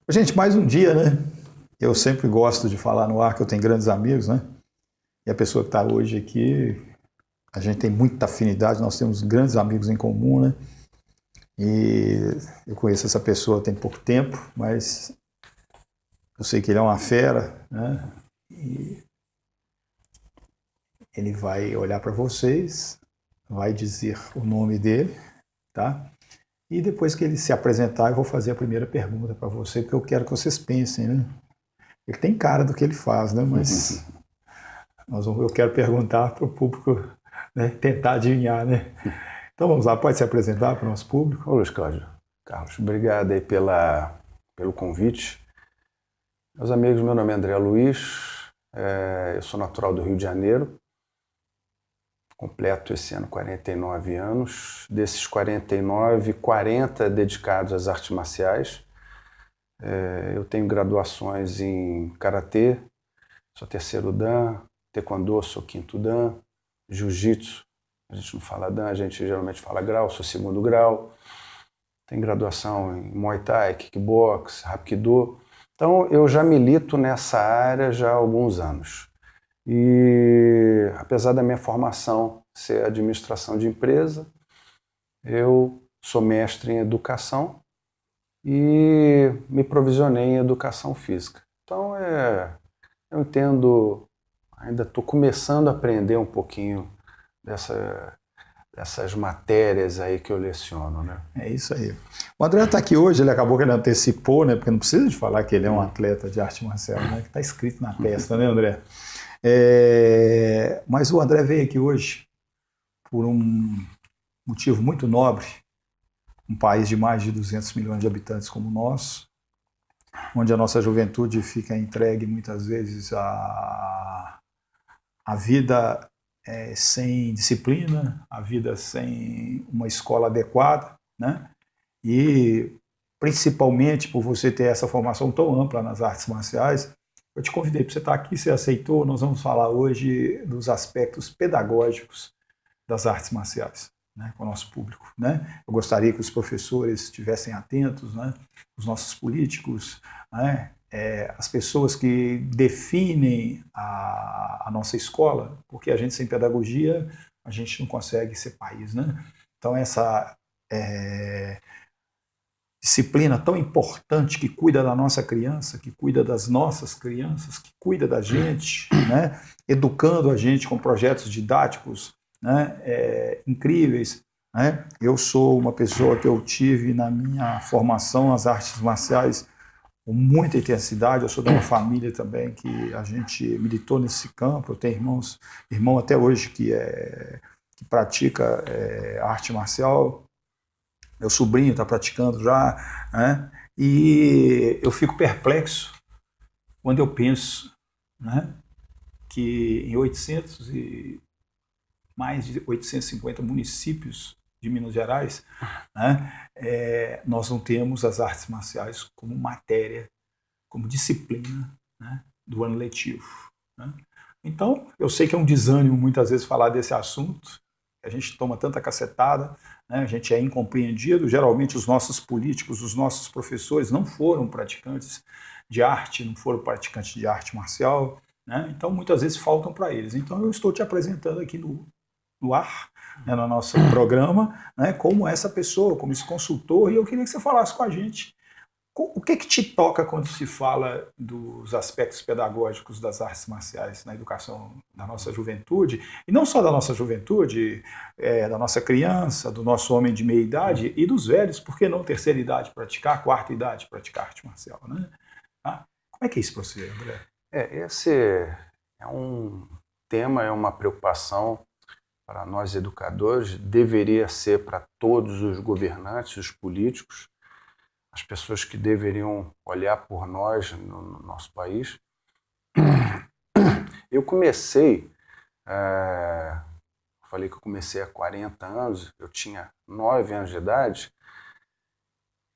Gente, mais um dia, né? Eu sempre gosto de falar no ar que eu tenho grandes amigos, né? E a pessoa que está hoje aqui, a gente tem muita afinidade, nós temos grandes amigos em comum, né? E eu conheço essa pessoa tem pouco tempo, mas eu sei que ele é uma fera, né? E ele vai olhar para vocês, vai dizer o nome dele, tá? E depois que ele se apresentar, eu vou fazer a primeira pergunta para você, porque eu quero que vocês pensem, né? Ele tem cara do que ele faz, né? Mas eu quero perguntar para o público, né, tentar adivinhar, né? Então vamos lá, pode se apresentar para o nosso público? Ô Luiz Cláudio, Carlos, obrigado aí pelo convite. Meus amigos, meu nome é André Luiz, eu sou natural do Rio de Janeiro, completo esse ano 49 anos, desses 49, 40 dedicados às artes marciais. Eu tenho graduações em Karatê, sou terceiro Dan, Taekwondo, sou quinto Dan, Jiu-Jitsu, a gente não fala Dan, a gente geralmente fala grau, sou segundo grau. Tem graduação em Muay Thai, Kickbox, Hapkido. Então, eu já milito nessa área já há alguns anos. E, apesar da minha formação ser administração de empresa, eu sou mestre em educação e me provisionei em educação física. Então, eu entendo, ainda estou começando a aprender um pouquinho dessas matérias aí que eu leciono, né? É isso aí. O André está aqui hoje, ele acabou que ele antecipou, né? Porque não precisa de falar que ele é um atleta de arte marcial, né? Que está escrito na testa, né, André? Mas o André veio aqui hoje por um motivo muito nobre, um país de mais de 200 milhões de habitantes como o nosso, onde a nossa juventude fica entregue muitas vezes à vida sem disciplina, a vida sem uma escola adequada, né? E principalmente por você ter essa formação tão ampla nas artes marciais, eu te convidei para você estar aqui, você aceitou. Nós vamos falar hoje dos aspectos pedagógicos das artes marciais, né, com o nosso público, né? Eu gostaria que os professores estivessem atentos, né? Os nossos políticos, né? As pessoas que definem a nossa escola, porque a gente sem pedagogia, a gente não consegue ser país, né? Então essa disciplina tão importante que cuida da nossa criança, que cuida das nossas crianças, que cuida da gente, né? Educando a gente com projetos didáticos, né? Incríveis, né? Eu sou uma pessoa que eu tive na minha formação as artes marciais com muita intensidade. Eu sou de uma família também que a gente militou nesse campo. Eu tenho irmão até hoje que pratica arte marcial. Meu sobrinho está praticando já, né? E eu fico perplexo quando eu penso, né, que em mais de 850 municípios de Minas Gerais, né, nós não temos as artes marciais como matéria, como disciplina, né, do ano letivo, né? Então, eu sei que é um desânimo muitas vezes falar desse assunto, a gente toma tanta cacetada, né, a gente é incompreendido. Geralmente os nossos políticos, os nossos professores não foram praticantes de arte, não foram praticantes de arte marcial, né? Então muitas vezes faltam para eles. Então eu estou te apresentando aqui no ar, né, no nosso programa, né, como essa pessoa, como esse consultor, e eu queria que você falasse com a gente o que te toca quando se fala dos aspectos pedagógicos das artes marciais na educação da nossa juventude, e não só da nossa juventude, da nossa criança, do nosso homem de meia idade e dos velhos, por que não terceira idade praticar, quarta idade praticar arte marcial, né? Ah, como é que é isso para você, André? Esse é um tema, é uma preocupação para nós educadores, deveria ser para todos os governantes, os políticos, as pessoas que deveriam olhar por nós no nosso país. Eu comecei, falei que eu comecei há 40 anos, eu tinha 9 anos de idade.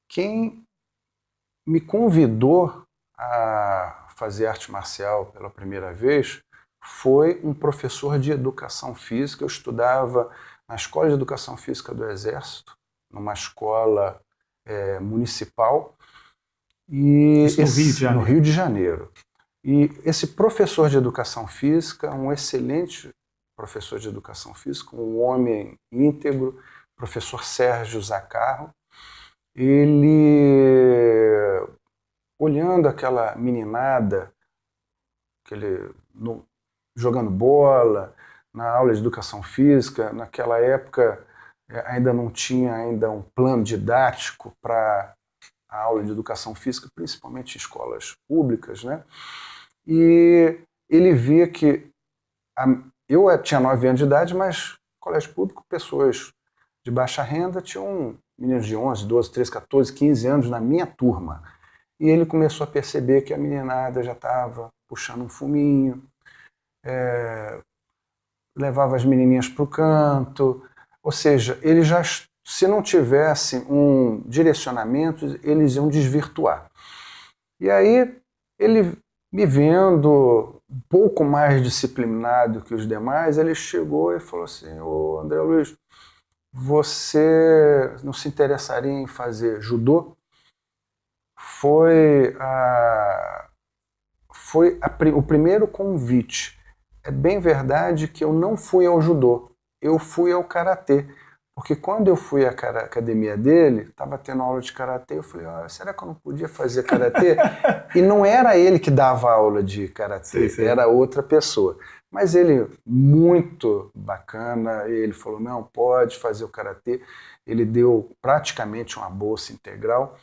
Quem me convidou a fazer arte marcial pela primeira vez foi um professor de educação física. Eu estudava na Escola de Educação Física do Exército, numa escola municipal, E Isso no Rio de Janeiro. No Rio de Janeiro. E esse professor de educação física, um excelente professor de educação física, um homem íntegro, professor Sérgio Zacarro, ele, olhando aquela meninada, jogando bola, na aula de educação física, naquela época ainda não tinha ainda um plano didático para a aula de educação física, principalmente em escolas públicas, né? E ele via que eu tinha 9 anos de idade, mas colégio público, pessoas de baixa renda tinham meninos de 11, 12, 13, 14, 15 anos na minha turma. E ele começou a perceber que a meninada já estava puxando um fuminho, levava as menininhas para o canto, ou seja, ele já, se não tivesse um direcionamento, eles iam desvirtuar. E aí ele, me vendo um pouco mais disciplinado que os demais, ele chegou e falou assim: ô André Luiz, você não se interessaria em fazer judô? Foi o primeiro convite. É bem verdade que eu não fui ao judô, eu fui ao karatê. Porque quando eu fui à academia dele, estava tendo aula de karatê, eu falei, será que eu não podia fazer karatê? E não era ele que dava aula de karatê, era outra pessoa. Mas ele, muito bacana, ele falou, não, pode fazer o karatê. Ele deu praticamente uma bolsa integral.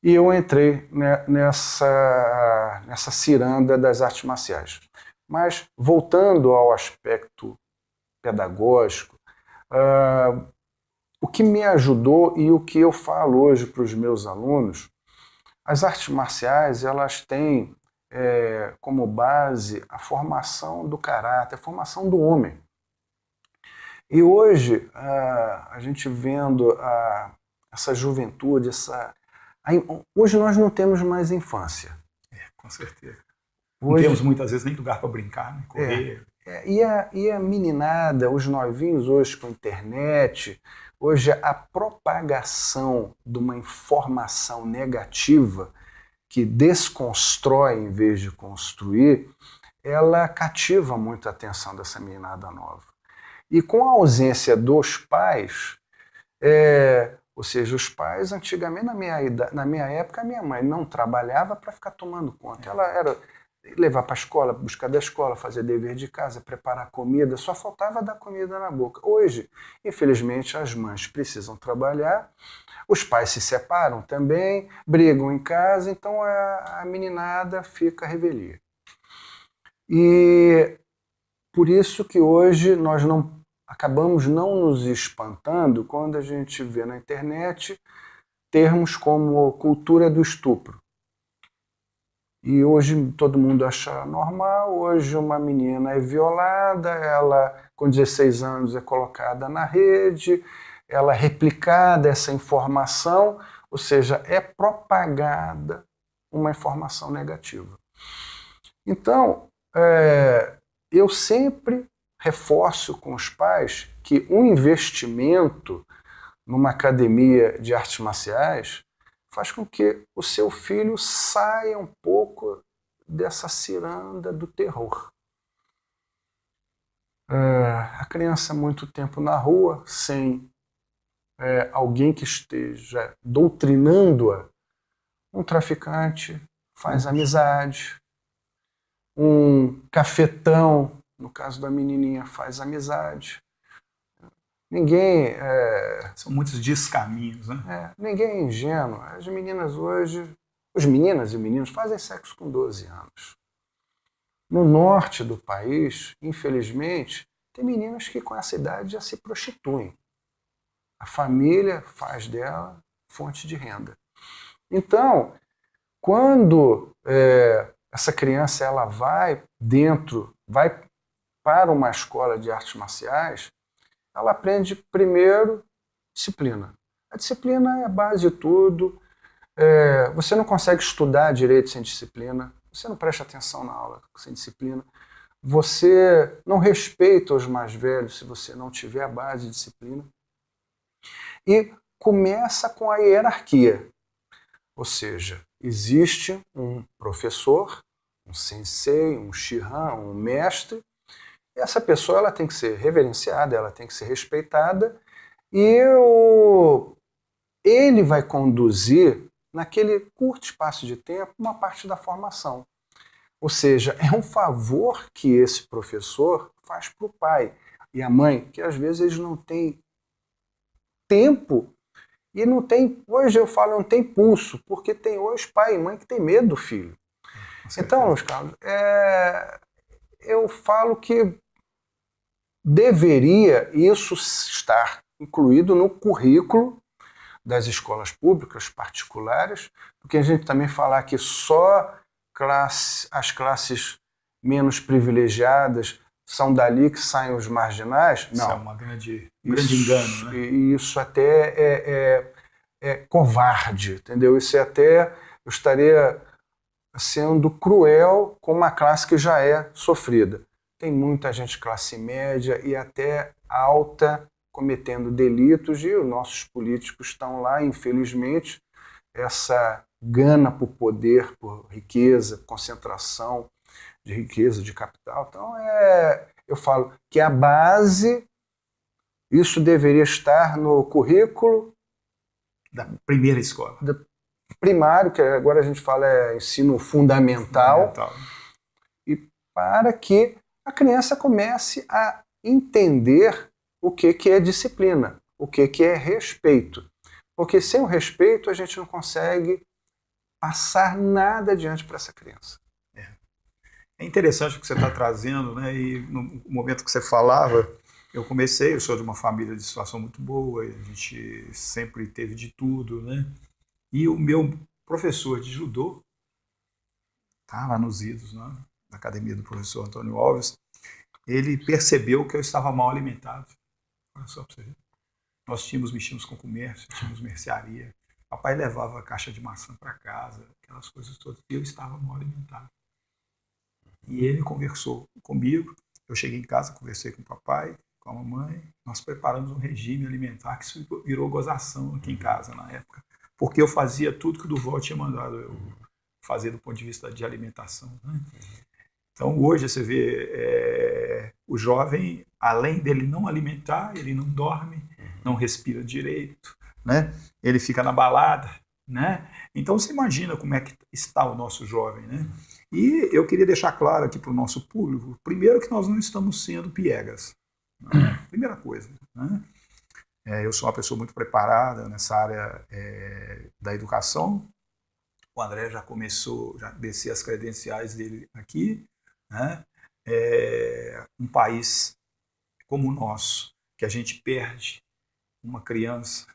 E eu entrei nessa ciranda das artes marciais. Mas, voltando ao aspecto pedagógico, o que me ajudou e o que eu falo hoje para os meus alunos, as artes marciais, elas têm como base a formação do caráter, a formação do homem. E hoje, a gente vendo essa juventude, hoje nós não temos mais infância. Com certeza. Não temos muitas vezes nem lugar para brincar, né? Correr. E a meninada, os novinhos hoje com internet, hoje a propagação de uma informação negativa que desconstrói em vez de construir, ela cativa muito a atenção dessa meninada nova. E com a ausência dos pais, ou seja, os pais antigamente, na minha época, a minha mãe não trabalhava para ficar tomando conta. Ela era levar para a escola, buscar da escola, fazer dever de casa, preparar comida, só faltava dar comida na boca. Hoje, infelizmente, as mães precisam trabalhar, os pais se separam também, brigam em casa, então a meninada fica à revelia. E por isso que hoje nós acabamos não nos espantando quando a gente vê na internet termos como cultura do estupro. E hoje todo mundo acha normal, hoje uma menina é violada, ela com 16 anos é colocada na rede, ela é replicada essa informação, ou seja, é propagada uma informação negativa. Então, eu sempre reforço com os pais que um investimento numa academia de artes marciais faz com que o seu filho saia um pouco dessa ciranda do terror. A criança muito tempo na rua, sem alguém que esteja doutrinando-a, um traficante faz amizade, um cafetão, no caso da menininha, faz amizade. Ninguém... São muitos descaminhos, né? Ninguém é ingênuo. As meninas hoje, os meninas e meninos fazem sexo com 12 anos. No norte do país, infelizmente, tem meninas que com essa idade já se prostituem. A família faz dela fonte de renda. Então, quando essa criança ela vai para uma escola de artes marciais, ela aprende primeiro disciplina. A disciplina é a base de tudo. Você não consegue estudar direito sem disciplina. Você não presta atenção na aula sem disciplina. Você não respeita os mais velhos se você não tiver a base de disciplina. E começa com a hierarquia. Ou seja, existe um professor, um sensei, um shihan, um mestre, e essa pessoa ela tem que ser reverenciada, ela tem que ser respeitada, e ele vai conduzir, naquele curto espaço de tempo, uma parte da formação. Ou seja, é um favor que esse professor faz para o pai e a mãe, que às vezes eles não têm tempo e não tem, hoje eu falo, não tem pulso, porque tem hoje pai e mãe que tem medo do filho. Então, Luiz Carlos, eu falo que deveria isso estar incluído no currículo das escolas públicas, particulares, porque a gente também falar que só as classes menos privilegiadas são dali que saem os marginais. Não. Isso é um grande engano, né? Isso até é covarde, entendeu? Isso é até, eu estaria sendo cruel com uma classe que já é sofrida. Tem muita gente classe média e até alta cometendo delitos e os nossos políticos estão lá, infelizmente, essa gana por poder, por riqueza, concentração de riqueza, de capital. Então, eu falo que a base, isso deveria estar no currículo da primeira escola. Primário, que agora a gente fala ensino fundamental. E para que a criança comece a entender o que é disciplina, o que é respeito. Porque sem o respeito a gente não consegue passar nada adiante para essa criança. É interessante o que você está trazendo, né? E no momento que você falava, eu sou de uma família de situação muito boa, a gente sempre teve de tudo, né? E o meu professor de judô, tá lá nos idos, né? Na academia do professor Antônio Alves, ele percebeu que eu estava mal alimentado. Olha só para você ver. Nós mexíamos com comércio, tínhamos mercearia. Papai levava a caixa de maçã para casa, aquelas coisas todas, e eu estava mal alimentado. E ele conversou comigo, eu cheguei em casa, conversei com o papai, com a mamãe, nós preparamos um regime alimentar que isso virou gozação aqui em casa na época, porque eu fazia tudo que o Duval tinha mandado eu fazer do ponto de vista de alimentação, né? Então hoje você vê o jovem, além dele não alimentar, ele não dorme, não respira direito, né? Ele fica na balada, né? Então você imagina como é que está o nosso jovem, né? E eu queria deixar claro aqui para o nosso público, primeiro que nós não estamos sendo piegas, né? Primeira coisa, né? Eu sou uma pessoa muito preparada nessa área da educação. O André já começou, já desci as credenciais dele aqui, né? Um país como o nosso, que a gente perde uma criança,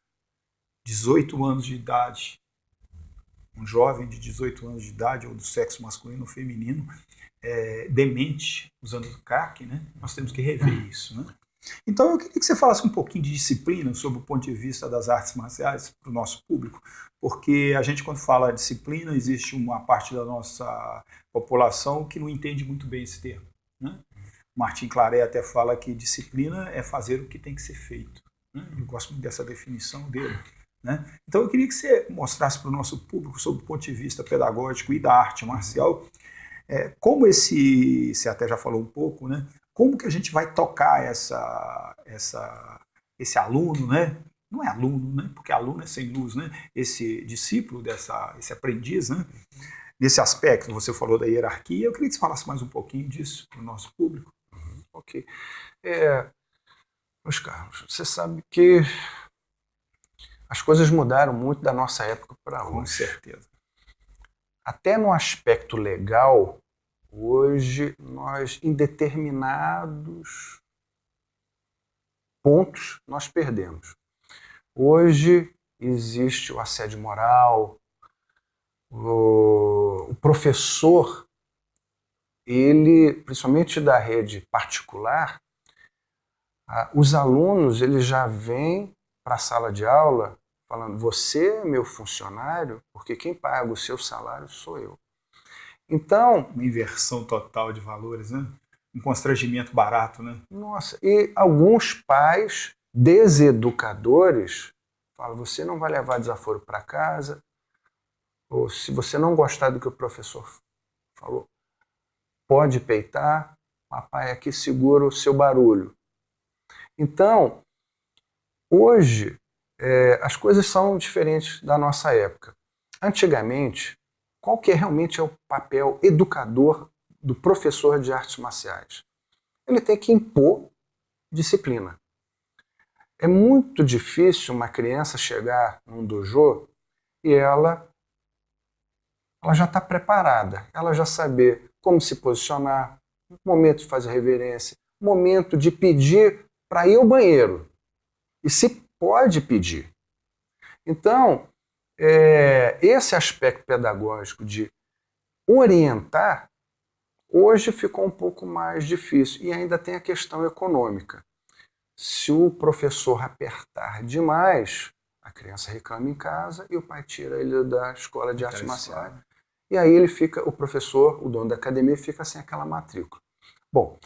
18 anos de idade, um jovem de 18 anos de idade, ou do sexo masculino ou feminino, demente, usando crack, né? Nós temos que rever isso, né? Então eu queria que você falasse um pouquinho de disciplina sobre o ponto de vista das artes marciais para o nosso público, porque a gente, quando fala disciplina, existe uma parte da nossa população que não entende muito bem esse termo, né? Martin Claret até fala que disciplina é fazer o que tem que ser feito, né? Eu gosto muito dessa definição dele, né? Então eu queria que você mostrasse para o nosso público, sob o ponto de vista pedagógico e da arte marcial, como você até já falou um pouco, né? Como que a gente vai tocar esse aluno, né? Não é aluno, né? Porque aluno é sem luz, né? Esse discípulo, esse aprendiz, né? Nesse aspecto, você falou da hierarquia, eu queria que você falasse mais um pouquinho disso para o nosso público. Ok. Meus caros, você sabe que as coisas mudaram muito da nossa época para hoje. Com certeza. Até no aspecto legal, hoje nós, em determinados pontos, nós perdemos. Hoje existe o assédio moral, o professor, ele, principalmente da rede particular, os alunos eles já vêm para a sala de aula falando: você é meu funcionário, porque quem paga o seu salário sou eu. Então, uma inversão total de valores, né? Um constrangimento barato, né? Nossa, e alguns pais deseducadores falam: você não vai levar desaforo para casa, ou se você não gostar do que o professor falou, pode peitar, papai aqui segura o seu barulho. Então, hoje, as coisas são diferentes da nossa época. Antigamente, qual que realmente é o papel educador do professor de artes marciais? Ele tem que impor disciplina. É muito difícil uma criança chegar num dojo e ela já está preparada, ela já saber como se posicionar, momento de fazer reverência, momento de pedir para ir ao banheiro. E se pode pedir. Então, esse aspecto pedagógico de orientar, hoje ficou um pouco mais difícil. E ainda tem a questão econômica. Se o professor apertar demais, a criança reclama em casa e o pai tira ele da escola de artes marciais. E aí ele fica, o professor, o dono da academia, fica sem aquela matrícula. Bom,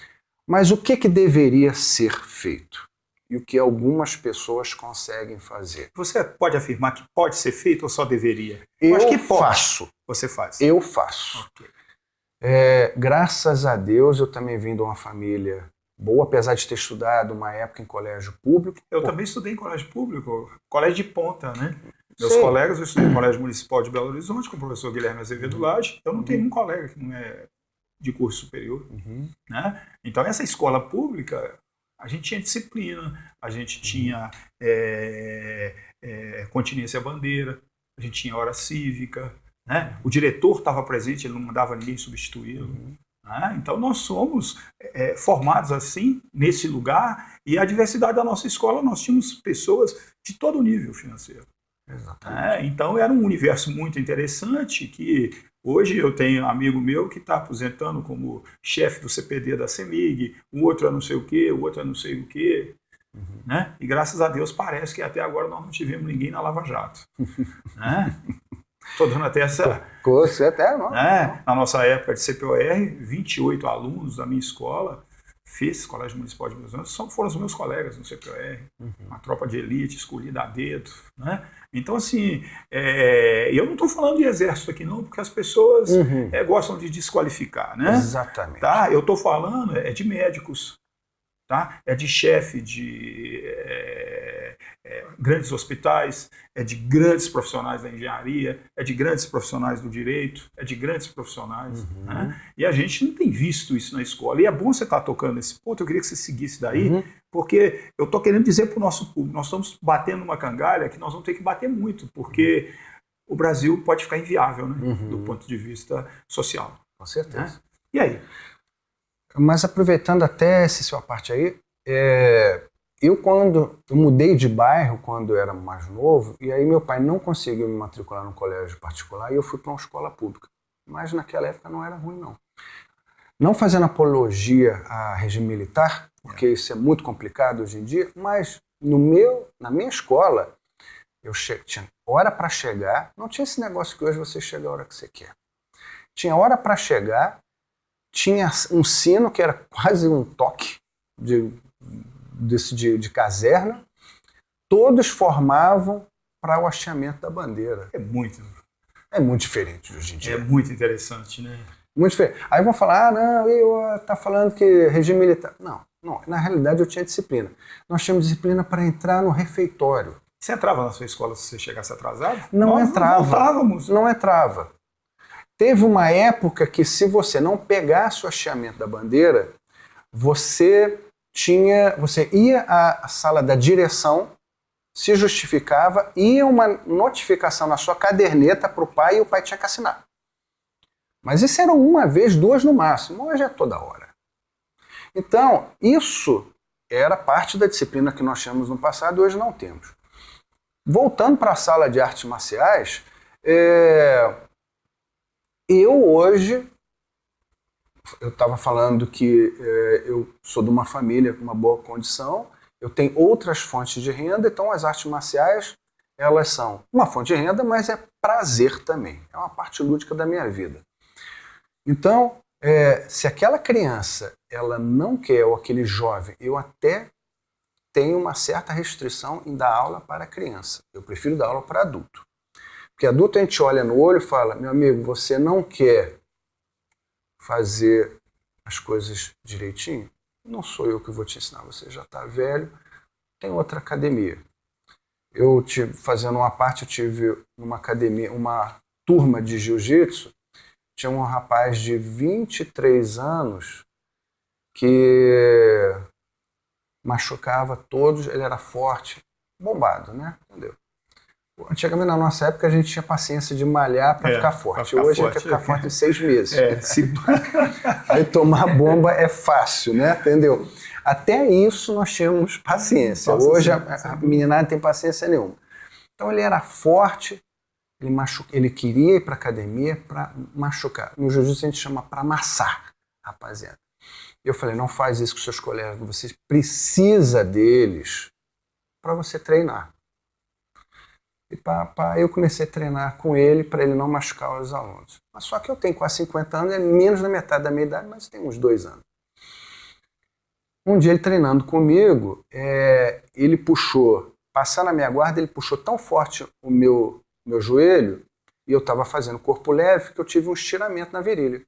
mas o que deveria ser feito? E o que algumas pessoas conseguem fazer? Você pode afirmar que pode ser feito ou só deveria? Eu acho que pode. Faço. Você faz? Eu faço. Okay. Graças a Deus eu também vim de uma família boa, apesar de ter estudado uma época em colégio público. Eu também estudei em colégio público, colégio de ponta, né? Meus colegas, eu estudei no Colégio Municipal de Belo Horizonte com o professor Guilherme Azevedo Lage. Eu não tenho um colega que não é de curso superior. Né? Então, essa escola pública, a gente tinha disciplina, a gente tinha continência à bandeira, a gente tinha hora cívica, né? O diretor estava presente, ele não mandava ninguém substituí-lo. Né? Então, nós somos formados assim, nesse lugar, e a diversidade da nossa escola, nós tínhamos pessoas de todo o nível financeiro. Então era um universo muito interessante que hoje eu tenho um amigo meu que está aposentando como chefe do CPD da CEMIG, o outro é não sei o quê, o outro é não sei o quê. Né? E graças a Deus parece que até agora nós não tivemos ninguém na Lava Jato. Né? Estou dando até essa... Né? Na nossa época de CPOR, 28 alunos da minha escola, Colégio Municipal de Belo Horizonte, foram os meus colegas no CPOR, uma tropa de elite escolhida a dedo. Né? Então, assim, eu não estou falando de exército aqui não, porque as pessoas gostam de desqualificar. Né? Exatamente. Tá? Eu estou falando de médicos, tá? É de chefe de grandes hospitais, é de grandes profissionais da engenharia, é de grandes profissionais do direito, é de grandes profissionais. Né? E a gente não tem visto isso na escola. E é bom você estar tocando nesse ponto, eu queria que você seguisse daí, porque eu estou querendo dizer para o nosso público, nós estamos batendo uma cangalha que nós vamos ter que bater muito, porque o Brasil pode ficar inviável, né? Do ponto de vista social. Com certeza. Né? E aí? Mas aproveitando até essa sua parte aí, quando eu mudei de bairro quando eu era mais novo, e aí meu pai não conseguiu me matricular num colégio particular e eu fui para uma escola pública. Mas naquela época não era ruim, não. Não fazendo apologia a regime militar, porque isso é muito complicado hoje em dia, mas na minha escola, tinha hora para chegar, não tinha esse negócio que hoje você chega a hora que você quer. Tinha hora para chegar, tinha um sino que era quase um toque de caserna, todos formavam para o hasteamento da bandeira. É muito diferente de hoje em dia. É muito interessante, né? Muito diferente. Aí vão falar, tá falando que regime militar. Não, na realidade eu tinha disciplina. Nós tínhamos disciplina para entrar no refeitório. Você entrava na sua escola se você chegasse atrasado? Não entrava. Não voltávamos. Não entrava. Teve uma época que se você não pegasse o hasteamento da bandeira, você ia à sala da direção, se justificava, ia uma notificação na sua caderneta para o pai e o pai tinha que assinar. Mas isso era uma vez, duas no máximo, hoje é toda hora. Então, isso era parte da disciplina que nós tínhamos no passado e hoje não temos. Voltando para a sala de artes marciais, eu estava falando que eu sou de uma família com uma boa condição, eu tenho outras fontes de renda, então as artes marciais, elas são uma fonte de renda, mas é prazer também, é uma parte lúdica da minha vida. Então, se aquela criança ela não quer, ou aquele jovem, eu até tenho uma certa restrição em dar aula para criança, eu prefiro dar aula para adulto. Porque adulto a gente olha no olho e fala, meu amigo, você não quer fazer as coisas direitinho? Não sou eu que vou te ensinar, você já está velho, tem outra academia. Eu tive, fazendo uma parte, eu tive uma academia, uma turma de jiu-jitsu, tinha um rapaz de 23 anos que machucava todos, ele era forte, bombado, né? Entendeu? Antigamente, na nossa época, a gente tinha paciência de malhar para ficar forte. Hoje a gente quer ficar forte em 6 meses. Aí tomar bomba é fácil, né? Entendeu? Até isso nós tínhamos paciência. Nossa, hoje sim, a meninada não tem paciência nenhuma. Então ele era forte, ele queria ir para academia para machucar. No jiu-jitsu a gente chama para amassar, rapaziada. Eu falei, não faz isso com seus colegas, você precisa deles para você treinar. E eu comecei a treinar com ele para ele não machucar os alunos. Mas só que eu tenho quase 50 anos, é menos da metade da minha idade, mas tem uns 2 anos. Um dia ele treinando comigo, ele puxou, passando a minha guarda, ele puxou tão forte o meu joelho, e eu estava fazendo corpo leve, que eu tive um estiramento na virilha.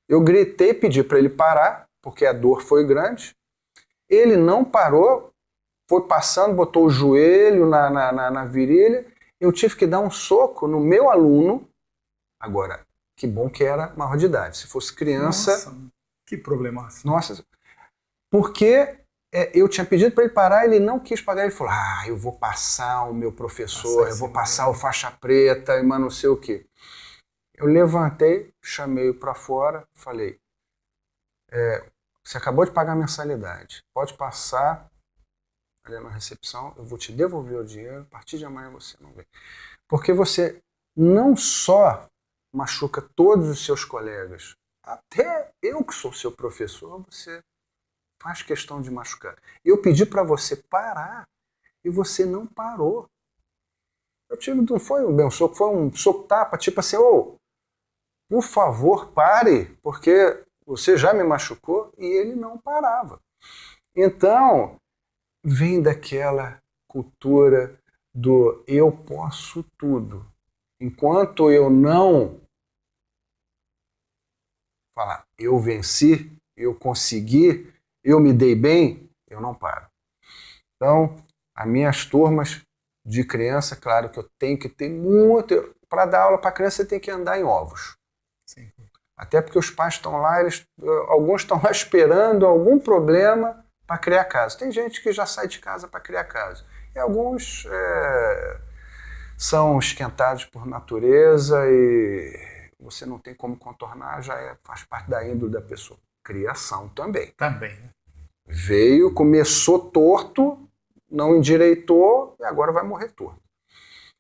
Eu gritei, pedi para ele parar, porque a dor foi grande. Ele não parou, foi passando, botou o joelho na virilha. Eu tive que dar um soco no meu aluno. Agora, que bom que era maior de idade. Se fosse criança... Nossa, que problemaço. Nossa, porque eu tinha pedido para ele parar, ele não quis pagar. Ele falou, eu vou passar o meu professor, eu vou passar o faixa preta, mas não sei o quê. Eu levantei, chamei-o para fora, falei, você acabou de pagar a mensalidade, pode passar ali na recepção, eu vou te devolver o dinheiro, a partir de amanhã você não vem. Porque você não só machuca todos os seus colegas, até eu que sou seu professor, você faz questão de machucar. Eu pedi para você parar e você não parou. Eu tive, não foi um bem soco, foi um soco-tapa, tipo assim, por favor, pare, porque você já me machucou, e ele não parava. Então, vem daquela cultura do eu posso tudo. Enquanto eu não falar, eu venci, eu consegui, eu me dei bem, eu não paro. Então, as minhas turmas de criança, claro que eu tenho que ter muito... Para dar aula para criança, você tem que andar em ovos. Sim. Até porque os pais estão lá, alguns estão lá esperando algum problema para criar caso. Tem gente que já sai de casa para criar caso. E alguns são esquentados por natureza e você não tem como contornar, faz parte da índole da pessoa. Criação também. Também. Veio, começou torto, não endireitou e agora vai morrer torto.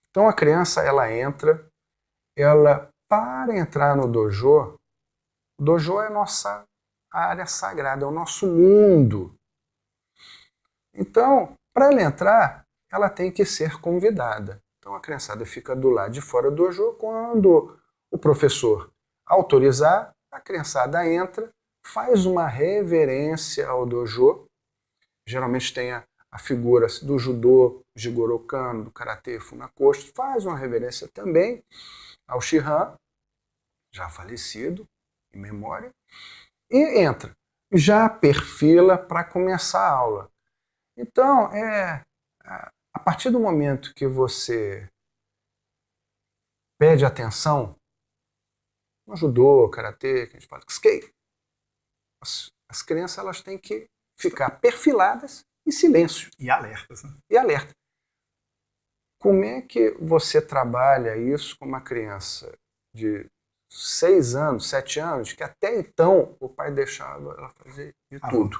Então a criança, ela entra, para entrar no dojo, o dojo é a nossa área sagrada, é o nosso mundo. Então, para ela entrar, ela tem que ser convidada. Então a criançada fica do lado de fora do dojo, quando o professor autorizar, a criançada entra, faz uma reverência ao dojo, geralmente tem a figura do judô, Jigoro Kano, do karatê, Funakoshi, faz uma reverência também ao Shihan, já falecido, em memória, e entra. Já perfila para começar a aula. Então, a partir do momento que você pede atenção, no judô, karatê, que a gente fala, skate, as crianças elas têm que ficar perfiladas em silêncio. E alertas, né? E alerta. Como é que você trabalha isso com uma criança de 6 anos, 7 anos, que até então o pai deixava ela fazer de tudo?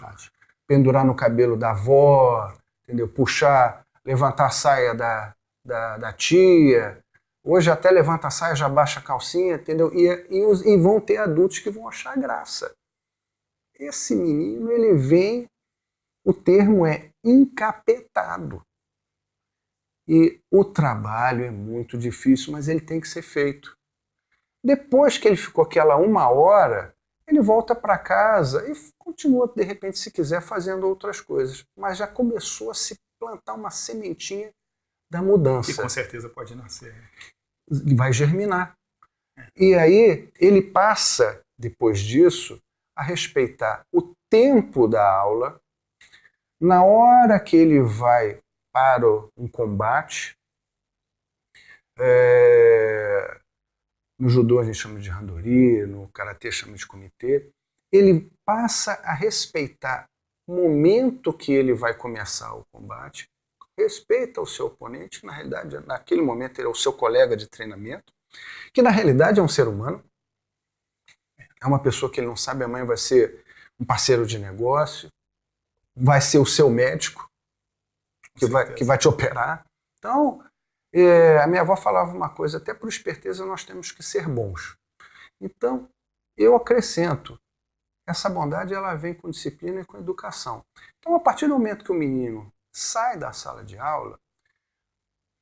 Pendurar no cabelo da avó, entendeu? Puxar, levantar a saia da tia. Hoje até levanta a saia, já baixa a calcinha, entendeu? E vão ter adultos que vão achar graça. Esse menino, ele vem, o termo é encapetado. E o trabalho é muito difícil, mas ele tem que ser feito. Depois que ele ficou aquela 1 hora, ele volta para casa e continua, de repente, se quiser, fazendo outras coisas. Mas já começou a se plantar uma sementinha da mudança. Que com certeza pode nascer. vai germinar. E aí ele passa, depois disso, a respeitar o tempo da aula. Na hora que ele vai para um combate, no judô a gente chama de randori, no karatê chama de comitê, ele passa a respeitar o momento que ele vai começar o combate, respeita o seu oponente, que na realidade naquele momento ele é o seu colega de treinamento, que na realidade é um ser humano, é uma pessoa que ele não sabe, amanhã vai ser um parceiro de negócio, vai ser o seu médico, que vai te operar. Então, a minha avó falava uma coisa, até por esperteza nós temos que ser bons. Então, eu acrescento, essa bondade ela vem com disciplina e com educação. Então, a partir do momento que o menino sai da sala de aula,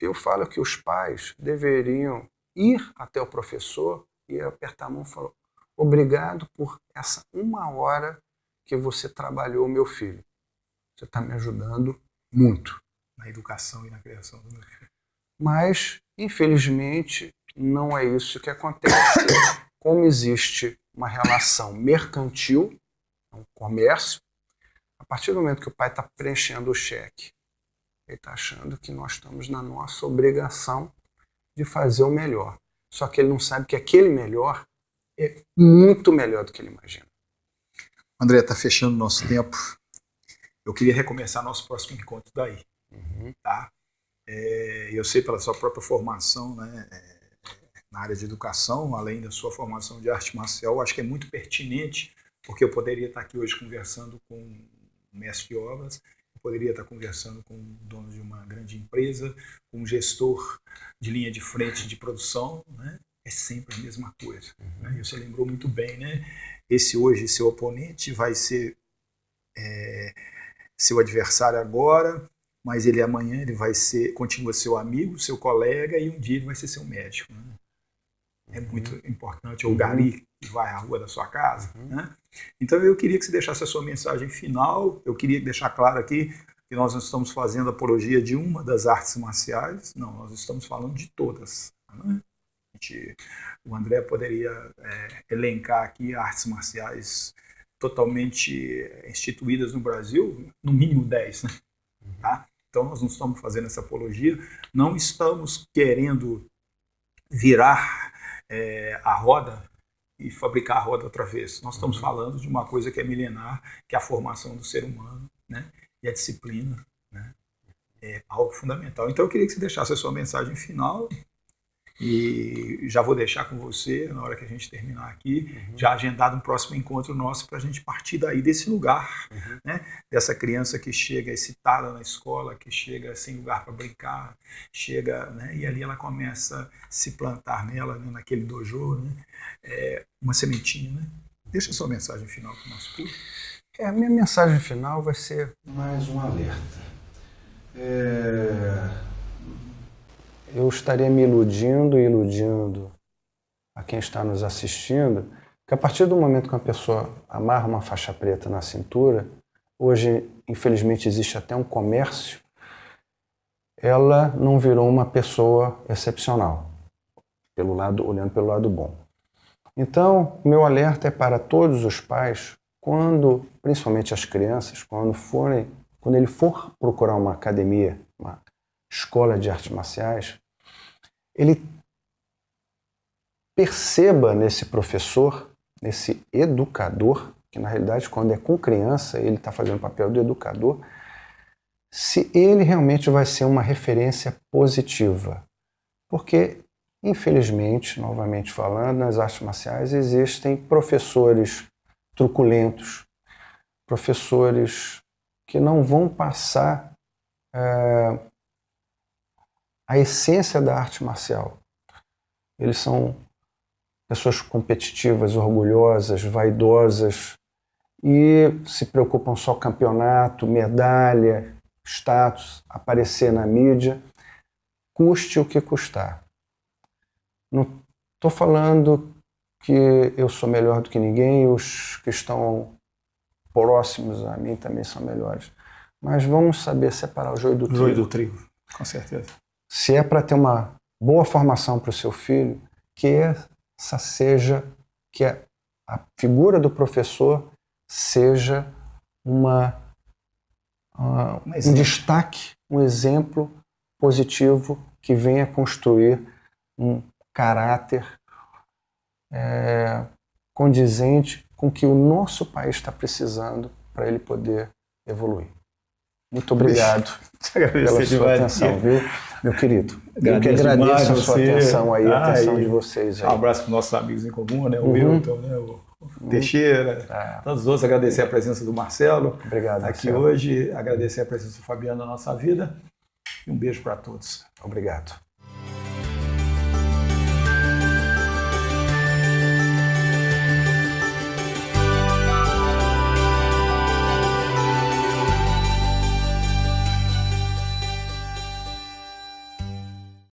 eu falo que os pais deveriam ir até o professor e apertar a mão e falar: obrigado por essa 1 hora que você trabalhou, meu filho. Você está me ajudando muito. Na educação e na criação do meu filho. Mas, infelizmente, não é isso que acontece. Como existe uma relação mercantil, um comércio, a partir do momento que o pai está preenchendo o cheque, ele está achando que nós estamos na nossa obrigação de fazer o melhor. Só que ele não sabe que aquele melhor é muito melhor do que ele imagina. André, está fechando o nosso tempo. Eu queria recomeçar nosso próximo encontro daí. Tá? Eu sei pela sua própria formação, né, na área de educação, além da sua formação de arte marcial, acho que é muito pertinente, porque eu poderia estar aqui hoje conversando com um mestre de obras, eu poderia estar conversando com o dono de uma grande empresa, com um gestor de linha de frente de produção, né? É sempre a mesma coisa. Né? E você lembrou muito bem, né? Esse hoje, seu oponente, vai ser seu adversário agora, mas ele amanhã ele vai ser, continua seu amigo, seu colega, e um dia ele vai ser seu médico. Né? É muito importante. Ou o gari que vai à rua da sua casa. Né? Então eu queria que você deixasse a sua mensagem final. Eu queria deixar claro aqui que nós não estamos fazendo apologia de uma das artes marciais. Não, nós estamos falando de todas. Né? O André poderia elencar aqui artes marciais totalmente instituídas no Brasil, no mínimo 10. Né? Tá? Então nós não estamos fazendo essa apologia, não estamos querendo virar a roda e fabricar a roda outra vez. Nós estamos falando de uma coisa que é milenar, que é a formação do ser humano, né? E a disciplina, né? É algo fundamental. Então eu queria que você deixasse a sua mensagem final e já vou deixar com você, na hora que a gente terminar aqui, já agendado um próximo encontro nosso para a gente partir daí desse lugar, né? Dessa criança que chega excitada na escola, que chega sem lugar para brincar, chega, né? E ali ela começa a se plantar nela, né? Naquele dojo, né? Uma sementinha. Né? Deixa a sua mensagem final para o nosso público. A minha mensagem final vai ser mais um alerta. Eu estaria me iludindo a quem está nos assistindo, que a partir do momento que uma pessoa amarra uma faixa preta na cintura, hoje, infelizmente, existe até um comércio, ela não virou uma pessoa excepcional, olhando pelo lado bom. Então, meu alerta é para todos os pais, principalmente as crianças, quando ele for procurar uma academia, uma escola de artes marciais, ele perceba nesse professor, nesse educador, que na realidade quando é com criança ele está fazendo o papel de educador, se ele realmente vai ser uma referência positiva. Porque, infelizmente, novamente falando, nas artes marciais existem professores truculentos, professores que não vão passar a essência da arte marcial. Eles são pessoas competitivas, orgulhosas, vaidosas e se preocupam só com campeonato, medalha, status, aparecer na mídia, custe o que custar. Não estou falando que eu sou melhor do que ninguém, os que estão próximos a mim também são melhores. Mas vamos saber separar o joio do trigo. Joio do trigo, com certeza. Se é para ter uma boa formação para o seu filho, que a figura do professor seja um destaque, um exemplo positivo que venha construir um caráter condizente com o que o nosso país está precisando para ele poder evoluir. Muito obrigado pela sua atenção, viu, meu querido? Eu que agradeço a sua atenção aí, a atenção de vocês aí. Um abraço para os nossos amigos em comum, né? O Wilton, né? O Teixeira, todos os outros. Agradecer a presença do Marcelo. Obrigado, aqui Marcelo. Hoje. Agradecer a presença do Fabiano na nossa vida. E um beijo para todos. Obrigado.